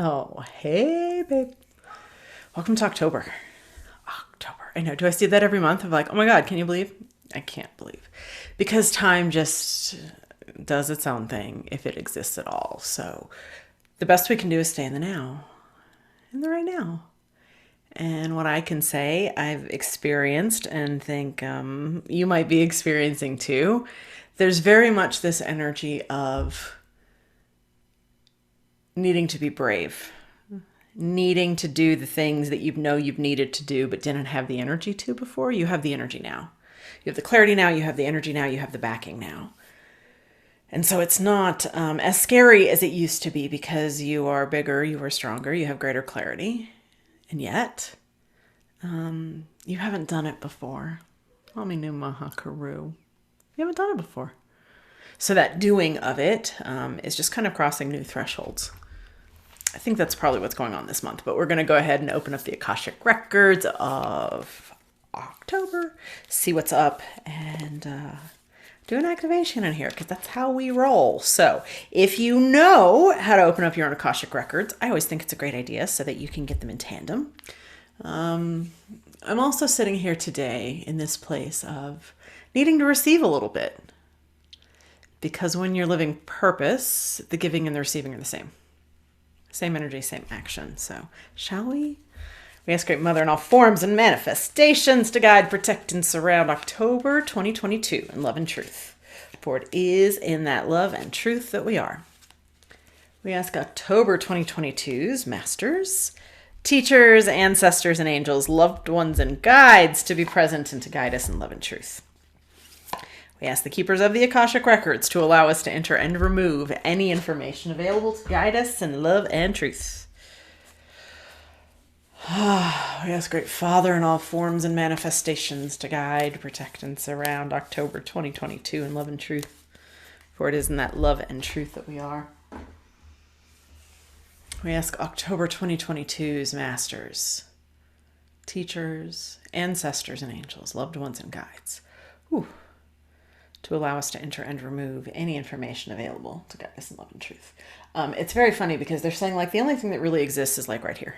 Oh, hey, babe. Welcome to October. October. I know. Do I see that every month? I'm like, oh my God, can you believe? I can't believe. Because time just does its own thing if it exists at all. So the best we can do is stay in the now, in the right now. And what I can say, I've experienced and think you might be experiencing too. There's very much this energy of needing to be brave, needing to do the things that you know you've needed to do but didn't have the energy to before. You have the energy now. You have the clarity now, you have the energy now, you have the backing now. And so it's not as scary as it used to be because you are bigger, you are stronger, you have greater clarity. And yet, you haven't done it before. Ominu Maha Karu. You haven't done it before. So that doing of it is just kind of crossing new thresholds. I think that's probably what's going on this month, but we're going to go ahead and open up the Akashic records of October, see what's up, and do an activation in here because that's how we roll. So if you know how to open up your own Akashic records, I always think it's a great idea so that you can get them in tandem. I'm also sitting here today in this place of needing to receive a little bit because when you're living purpose, the giving and the receiving are the same. Same energy, same action. So, shall we? We ask Great Mother in all forms and manifestations to guide, protect, and surround October 2022 in love and truth. For it is in that love and truth that we are. We ask October 2022's masters, teachers, ancestors, and angels, loved ones, and guides to be present and to guide us in love and truth. We ask the keepers of the Akashic records to allow us to enter and remove any information available to guide us in love and truth. We ask Great Father in all forms and manifestations to guide, protect, and surround October 2022 in love and truth. For it is in that love and truth that we are. We ask October 2022's masters, teachers, ancestors, and angels, loved ones, and guides. To allow us to enter and remove any information available to guide us in love and truth. It's very funny because they're saying like the only thing that really exists is like right here.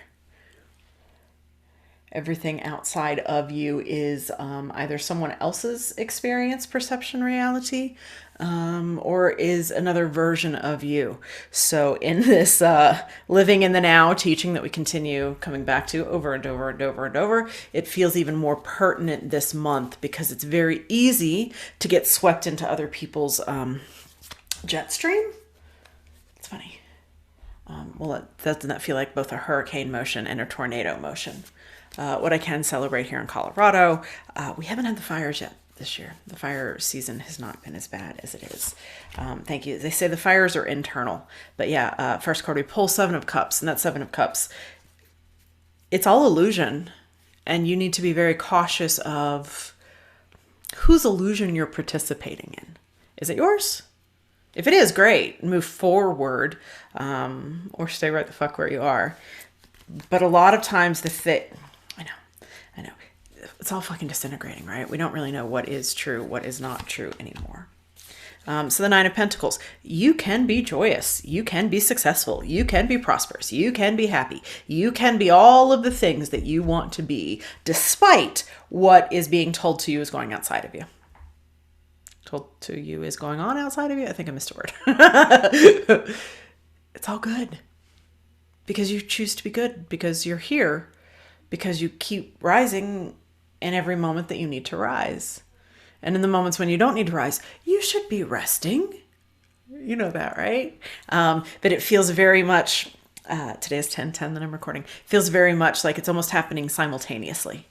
Everything outside of you is either someone else's experience, perception, reality, or is another version of you. So in this living in the now teaching that we continue coming back to over and over and over and over, it feels even more pertinent this month because it's very easy to get swept into other people's jet stream. It's funny. Well, doesn't that feel like both a hurricane motion and a tornado motion? What I can celebrate here in Colorado, we haven't had the fires yet this year. The fire season has not been as bad as it is. Thank you. They say the fires are internal. But yeah, first card, we pull Seven of Cups. And that Seven of Cups, it's all illusion. And you need to be very cautious of whose illusion you're participating in. Is it yours? If it is, great. Move forward or stay right the fuck where you are. But a lot of times I know. It's all fucking disintegrating, right? We don't really know what is true, what is not true anymore. So the Nine of Pentacles, you can be joyous. You can be successful. You can be prosperous. You can be happy. You can be all of the things that you want to be, despite what is being told to you is going outside of you. Told to you is going on outside of you? I think I missed a word. It's all good. Because you choose to be good. Because you're here. Because you keep rising in every moment that you need to rise. And in the moments when you don't need to rise, you should be resting. You know that, right? But it feels very much, today is 10/10 that I'm recording, feels very much like it's almost happening simultaneously.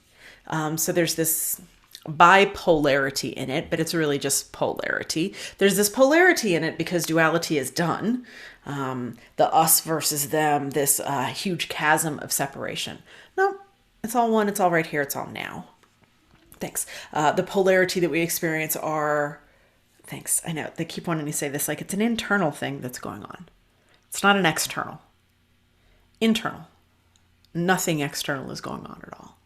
So there's this bipolarity in it, but it's really just polarity. There's this polarity in it because duality is done. The us versus them, this huge chasm of separation. No, it's all one, it's all right here, it's all now. Thanks. The polarity that we experience thanks, I know, they keep wanting to say this, like it's an internal thing that's going on. It's not an external. Internal. Nothing external is going on at all.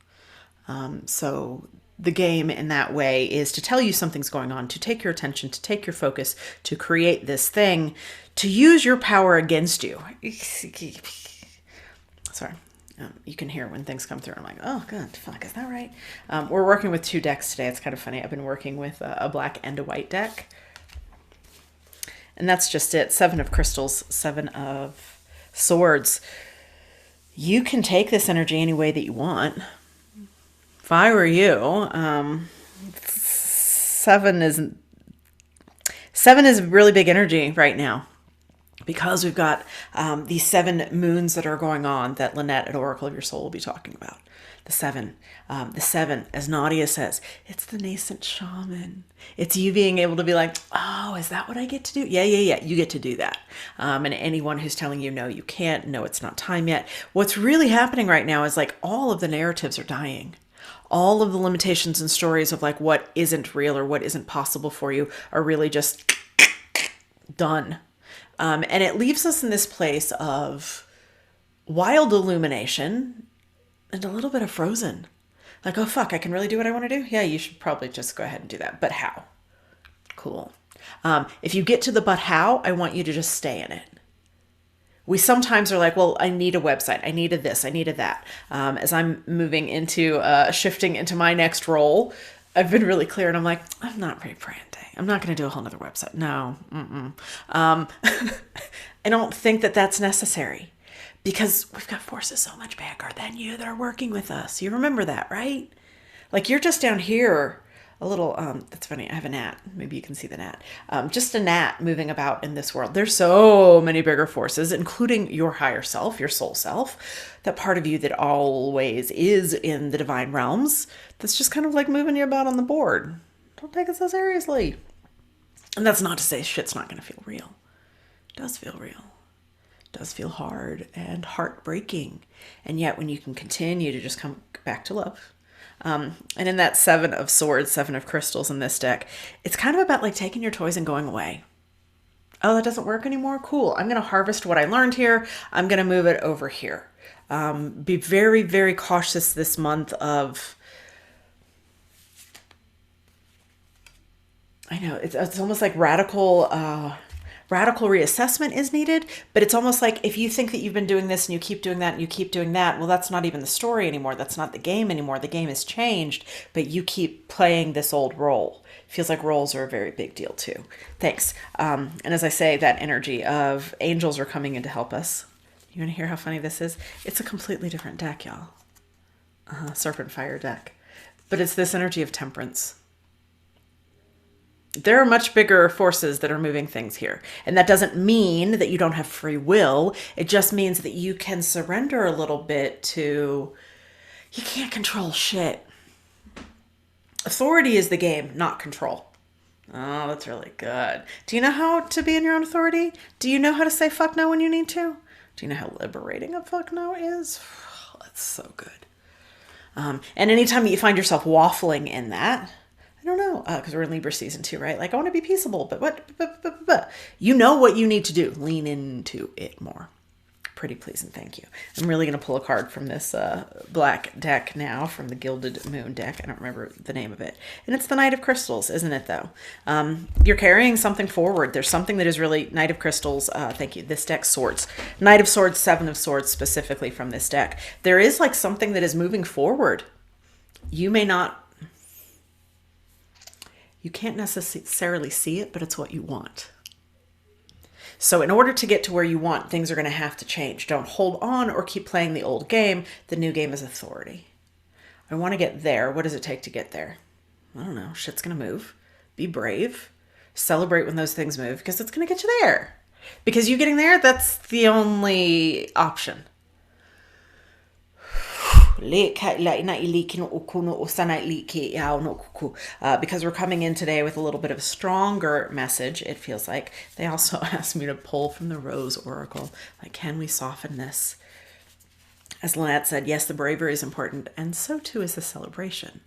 So the game in that way is to tell you something's going on, to take your attention, to take your focus, to create this thing, to use your power against you. Sorry. You can hear when things come through. I'm like, oh, good. Fuck, is that right? We're working with 2 decks today. It's kind of funny. I've been working with a black and a white deck. And that's just it. 7 of crystals, 7 of swords. You can take this energy any way that you want. If I were you, 7 is really big energy right now. Because we've got these 7 moons that are going on that Lynette at Oracle of Your Soul will be talking about. The 7, as Nadia says, it's the nascent shaman. It's you being able to be like, oh, is that what I get to do? Yeah. You get to do that. And anyone who's telling you, no, you can't, no, it's not time yet. What's really happening right now is like all of the narratives are dying. All of the limitations and stories of like what isn't real or what isn't possible for you are really just done. And it leaves us in this place of wild illumination and a little bit of frozen. Like, oh, fuck, I can really do what I want to do? Yeah, you should probably just go ahead and do that. But how? Cool. If you get to the but how, I want you to just stay in it. We sometimes are like, well, I need a website. I needed this. I needed that. As I'm moving into shifting into my next role, I've been really clear and I'm like, I'm not very brand. I'm not going to do a whole nother website. No. I don't think that that's necessary because we've got forces so much bigger than you that are working with us. You remember that, right? Like you're just down here a little, that's funny. I have a gnat. Maybe you can see the gnat. Just a gnat moving about in this world. There's so many bigger forces, including your higher self, your soul self, that part of you that always is in the divine realms. That's just kind of like moving you about on the board. Don't take it so seriously. And that's not to say shit's not going to feel real. It does feel real. It does feel hard and heartbreaking. And yet when you can continue to just come back to love. And in that 7 of swords, 7 of crystals in this deck, it's kind of about like taking your toys and going away. Oh, that doesn't work anymore? Cool. I'm going to harvest what I learned here. I'm going to move it over here. Be very, very cautious this month of... I know it's almost like radical reassessment is needed, but it's almost like if you think that you've been doing this and you keep doing that and you keep doing that, well, that's not even the story anymore. That's not the game anymore. The game has changed, but you keep playing this old role. Feels like roles are a very big deal too. Thanks. And as I say, that energy of angels are coming in to help us. You want to hear how funny this is? It's a completely different deck, y'all. Serpent Fire deck. But it's this energy of temperance. There are much bigger forces that are moving things here. And that doesn't mean that you don't have free will. It just means that you can surrender a little bit to, you can't control shit. Authority is the game, not control. Oh, that's really good. Do you know how to be in your own authority? Do you know how to say fuck no when you need to? Do you know how liberating a fuck no is? Oh, that's so good. And anytime that you find yourself waffling in that, I don't know, because we're in Libra season 2, right? Like, I want to be peaceable, but what? You know what you need to do. Lean into it more. Pretty please and thank you. I'm really going to pull a card from this black deck now, from the Gilded Moon deck. I don't remember the name of it. And it's the Knight of Crystals, isn't it, though? You're carrying something forward. There's something that is really Knight of Crystals. Thank you. This deck, Swords. Knight of Swords, 7 of Swords, specifically from this deck. There is like something that is moving forward. You may not... You can't necessarily see it, but it's what you want. So in order to get to where you want, things are going to have to change. Don't hold on or keep playing the old game. The new game is authority. I want to get there. What does it take to get there? I don't know. Shit's going to move. Be brave. Celebrate when those things move because it's going to get you there. Because you getting there, that's the only option. Because we're coming in today with a little bit of a stronger message, it feels like. They also asked me to pull from the Rose Oracle. Like, can we soften this? As Lynette said, yes, the bravery is important, and so too is the celebration.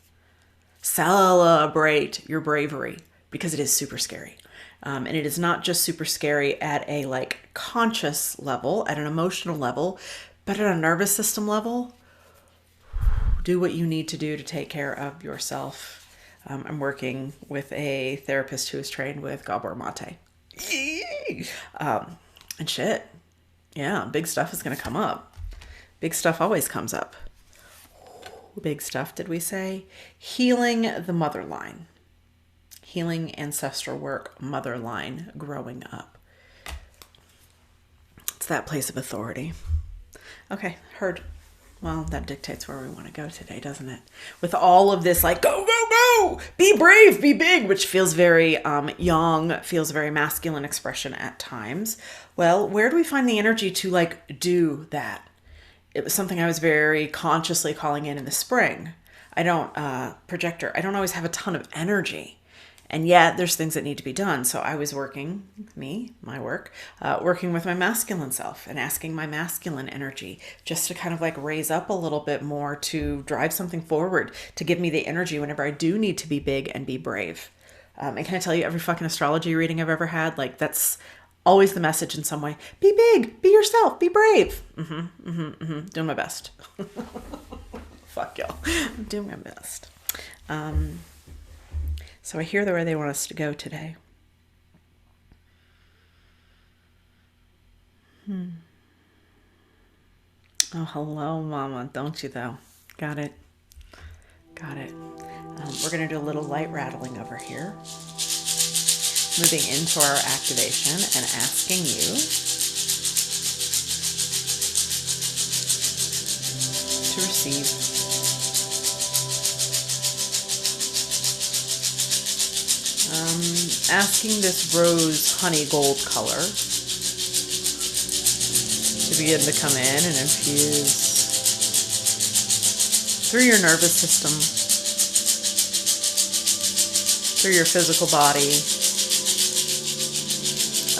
Celebrate your bravery, because it is super scary. And it is not just super scary at a like conscious level, at an emotional level, but at a nervous system level. Do what you need to do to take care of yourself. I'm working with a therapist who is trained with Gabor Mate. And shit. Yeah, big stuff is going to come up. Big stuff always comes up. Big stuff, did we say? Healing the mother line. Healing ancestral work, mother line, growing up. It's that place of authority. Okay, heard. Well, that dictates where we want to go today, doesn't it? With all of this, like, go, go, go, be brave, be big, which feels very yang, feels very masculine expression at times. Well, where do we find the energy to, like, do that? It was something I was very consciously calling in the spring. I don't, projector, I don't always have a ton of energy. And yet there's things that need to be done. So I was working, working with my masculine self and asking my masculine energy just to kind of like raise up a little bit more to drive something forward, to give me the energy whenever I do need to be big and be brave. And can I tell you, every fucking astrology reading I've ever had, like that's always the message in some way. Be big, be yourself, be brave. Doing my best. Fuck y'all. I'm doing my best. So I hear where they want us to go today. Oh, hello, Mama. Don't you, though? Got it. Got it. We're going to do a little light rattling over here. Moving into our activation and asking you to receive. Asking this rose honey gold color to begin to come in and infuse through your nervous system, through your physical body.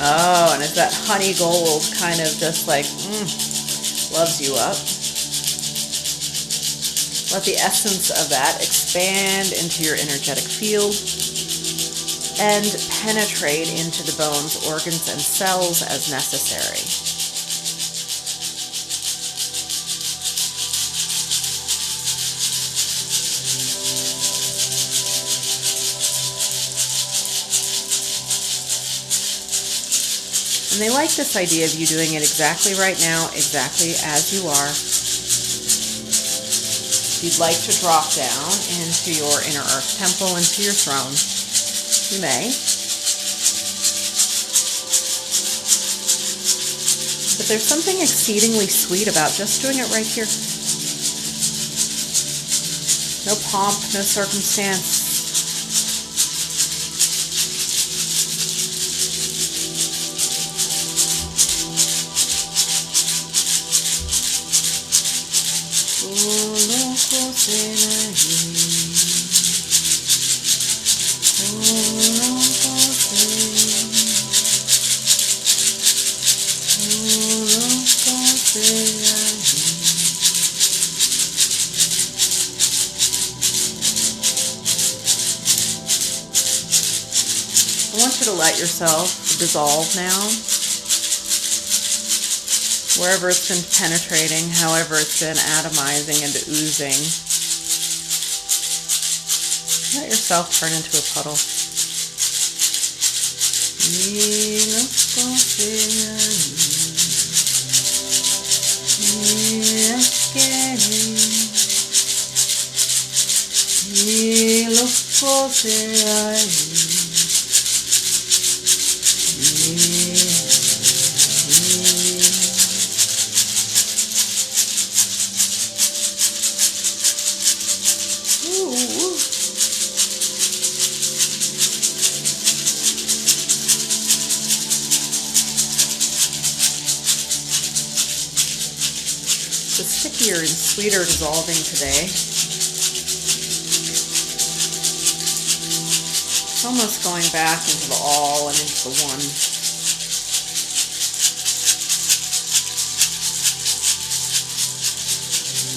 Oh, and it's that honey gold kind of just like loves you up. Let the essence of that expand into your energetic field and penetrate into the bones, organs, and cells as necessary. And they like this idea of you doing it exactly right now, exactly as you are. If you'd like to drop down into your inner earth temple, into your throne, you may. But there's something exceedingly sweet about just doing it right here. No pomp, no circumstance. I want you to let yourself dissolve now. Wherever it's been penetrating, however it's been atomizing and oozing. Let yourself turn into a puddle. The stickier and sweeter dissolving today. It's almost going back into the all and into the one.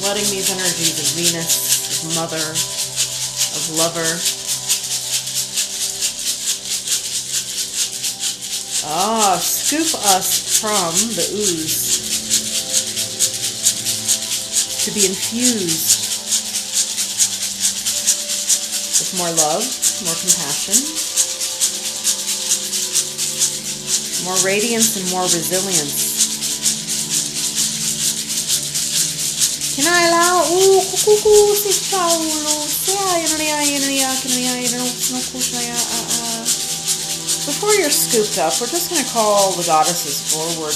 Letting these energies of Venus, of Mother, of Lover, scoop us from the ooze to be infused with more love, more compassion, more radiance and more resilience. Before you're scooped up, we're just going to call the goddesses forward.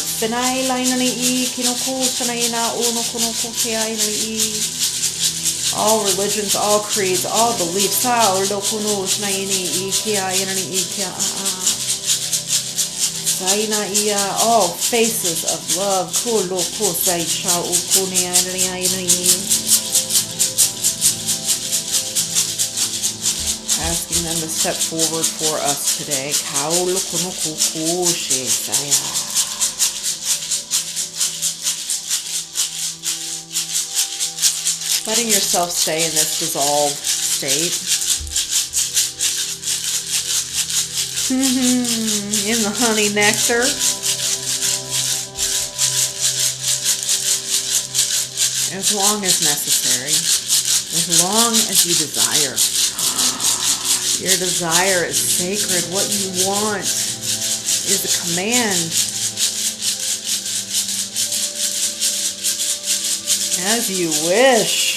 All religions, all creeds, all beliefs. All faces of love. Asking them to step forward for us today. Letting yourself stay in this dissolved state. In the honey nectar. As long as necessary. As long as you desire. Your desire is sacred. What you want is a command. As you wish.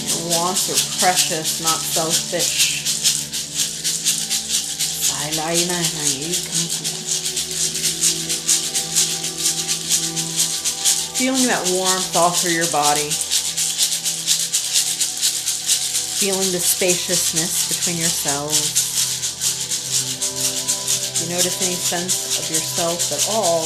Your wants are precious, not selfish. Feeling that warmth all through your body. Feeling the spaciousness between your cells. If you notice any sense of yourself at all,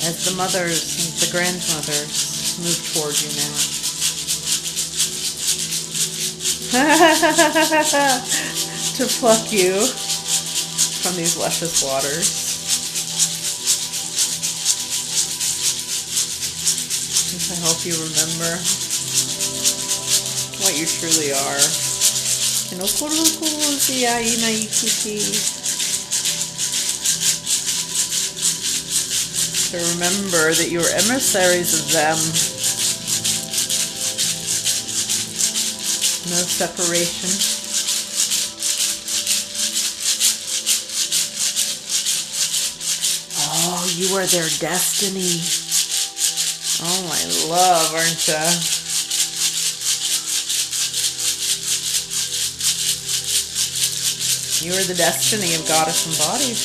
as the mothers and the grandmothers move toward you now. To pluck you from these luscious waters. I hope you remember what you truly are. To remember that you are emissaries of them. No separation. Oh, you are their destiny. Oh, my love, aren't ya? You are the destiny of goddess embodied.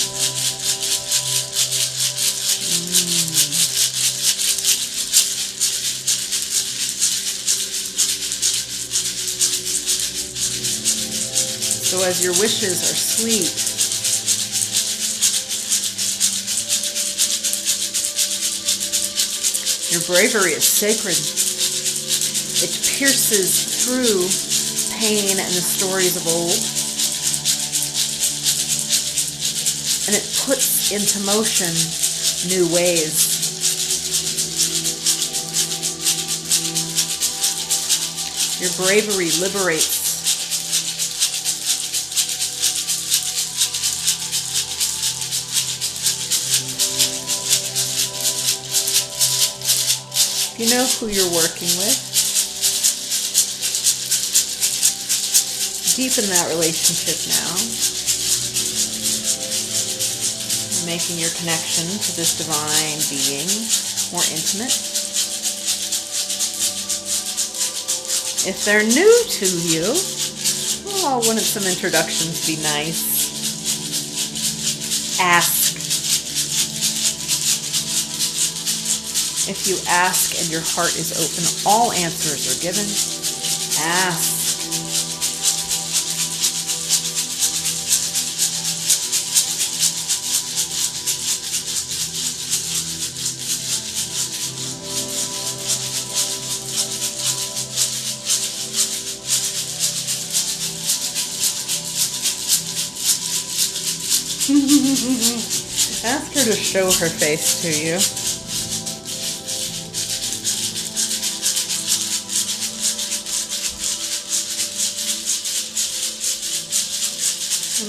So as your wishes are sweet, your bravery is sacred. It pierces through pain and the stories of old, and it puts into motion new ways. Your bravery liberates. You know who you're working with. Deepen that relationship now. Making your connection to this divine being more intimate. If they're new to you, oh, wouldn't some introductions be nice? Ask. If you ask and your heart is open, all answers are given. Ask. Ask her to show her face to you.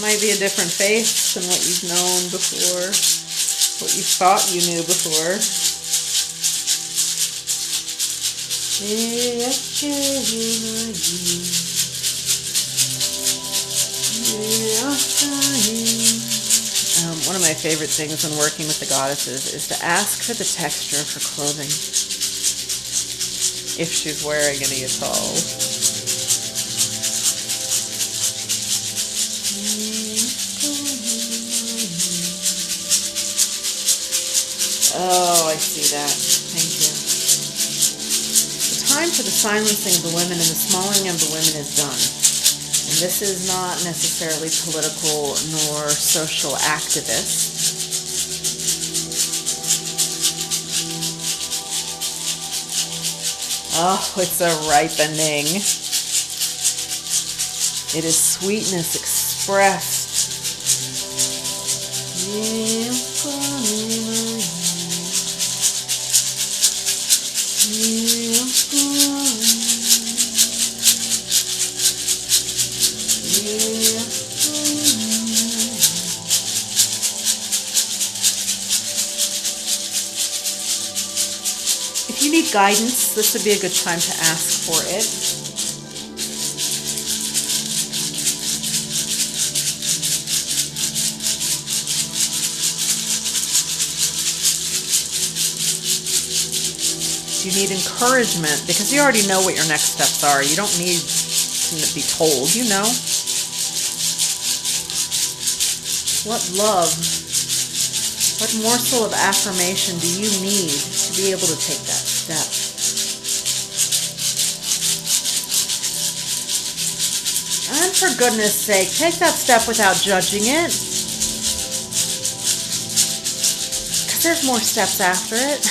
might be a different face than what you've known before, what you thought you knew before. One of my favorite things when working with the goddesses is to ask for the texture of her clothing, if she's wearing any at all. Oh, I see that. Thank you. The time for the silencing of the women and the smalling of the women is done. And this is not necessarily political nor social activist. Oh, it's a ripening. It is sweetness expressed. If you need guidance, this would be a good time to ask for it. You need encouragement because you already know what your next steps are. You don't need to be told, you know. What love, what morsel of affirmation do you need to be able to take that step? And for goodness sake, take that step without judging it. Because there's more steps after it.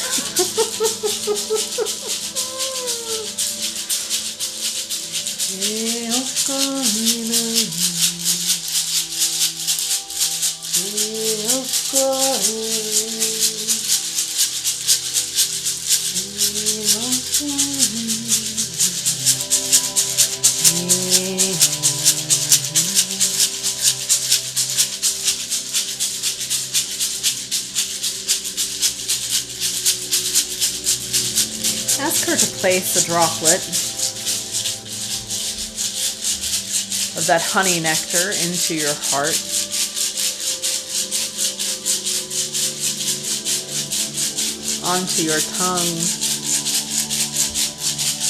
Ask her to place a droplet of that honey nectar into your heart. Onto your tongue,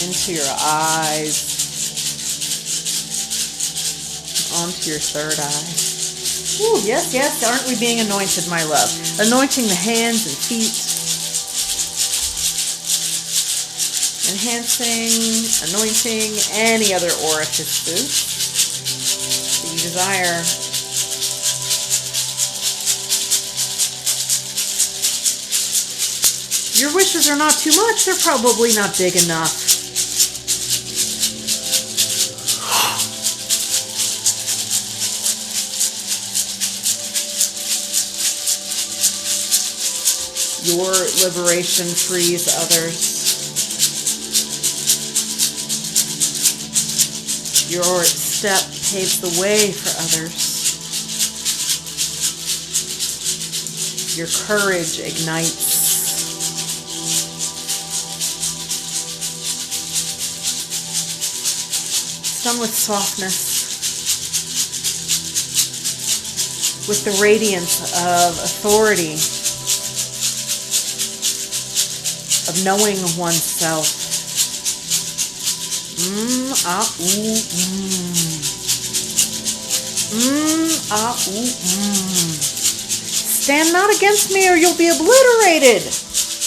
into your eyes, onto your third eye. Ooh, yes, yes, aren't we being anointed, my love? Anointing the hands and feet. Enhancing, anointing any other orifices that you desire. Your wishes are not too much, they're probably not big enough. Your liberation frees others. Your step paves the way for others. Your courage ignites. It's done with softness, with the radiance of authority, of knowing oneself. Stand not against me or you'll be obliterated.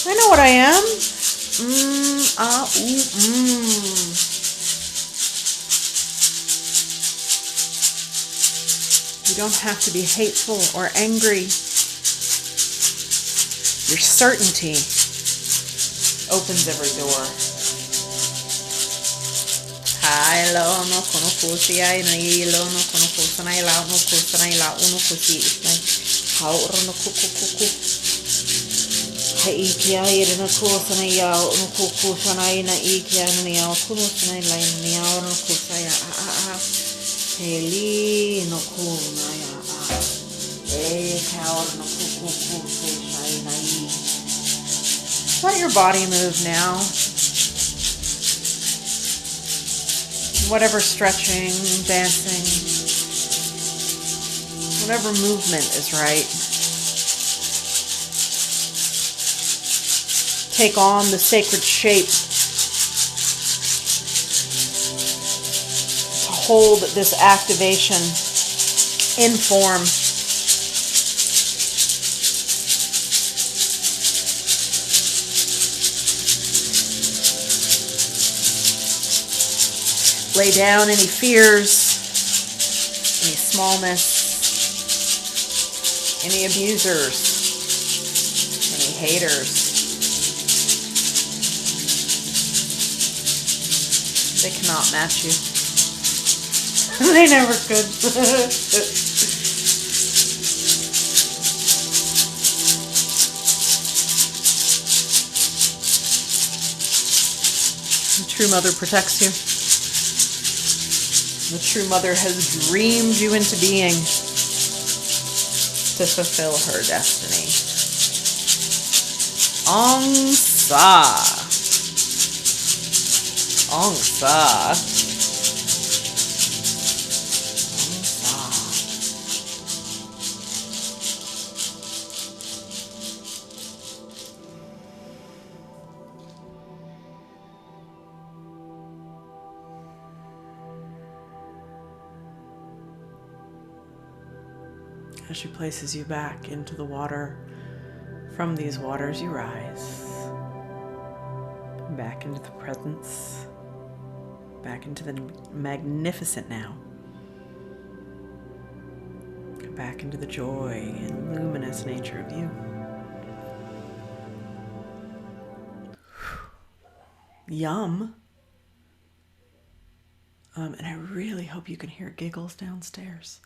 I know what I am. You don't have to be hateful or angry. Your certainty opens every door. Heli no kunaya. Power no kuku shai nai. Let your body move now. Whatever stretching, dancing, whatever movement is right. Take on the sacred shape to hold this activation in form. Lay down any fears, any smallness, any abusers, any haters. They cannot match you. They never could. The true mother protects you. The true mother has dreamed you into being to fulfill her destiny. Ong Sa. Ong Sa. Ong Sa. As she places you back into the water, from these waters you rise. Back into the presence. Back into the magnificent now. Back into the joy and luminous nature of you. Yum. And I really hope you can hear giggles downstairs.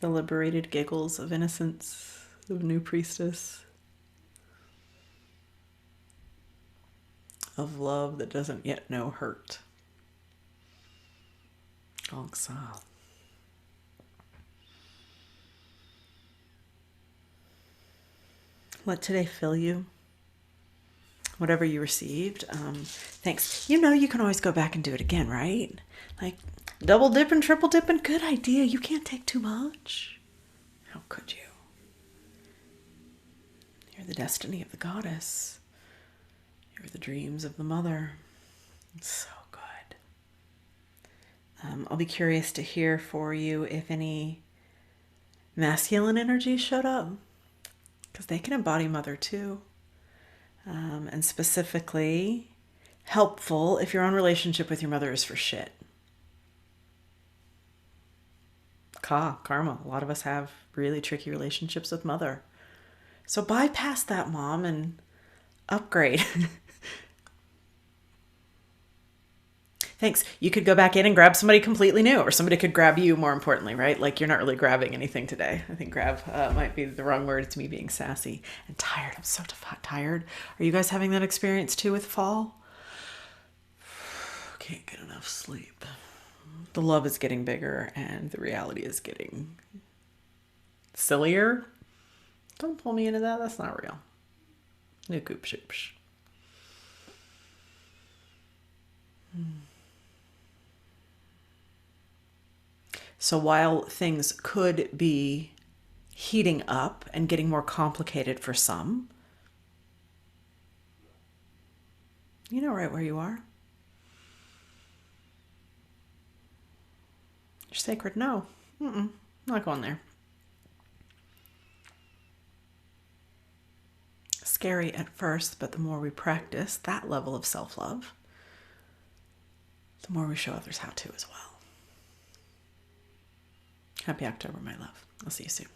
The liberated giggles of innocence, of new priestess, of love that doesn't yet know hurt. Ong Sa. Let today fill you. Whatever you received, thanks. You know you can always go back and do it again, right? Like double dipping, triple dipping, good idea. You can't take too much. How could you? You're the destiny of the goddess. You're the dreams of the mother. It's so good. I'll be curious to hear for you if any masculine energies showed up, because they can embody mother too. And specifically helpful if your own relationship with your mother is for shit. Karma. A lot of us have really tricky relationships with mother. So bypass that, mom, and upgrade. Thanks. You could go back in and grab somebody completely new, or somebody could grab you, more importantly, right? Like you're not really grabbing anything today. I think grab might be the wrong word. It's me being sassy and tired. I'm so tired. Are you guys having that experience too with fall? Can't get enough sleep. The love is getting bigger and the reality is getting sillier. Don't pull me into that. That's not real. New coop shoops. So while things could be heating up and getting more complicated for some, you know right where you are. You're sacred. No. Not going there. Scary at first, but the more we practice that level of self-love, the more we show others how to as well. Happy October, my love. I'll see you soon.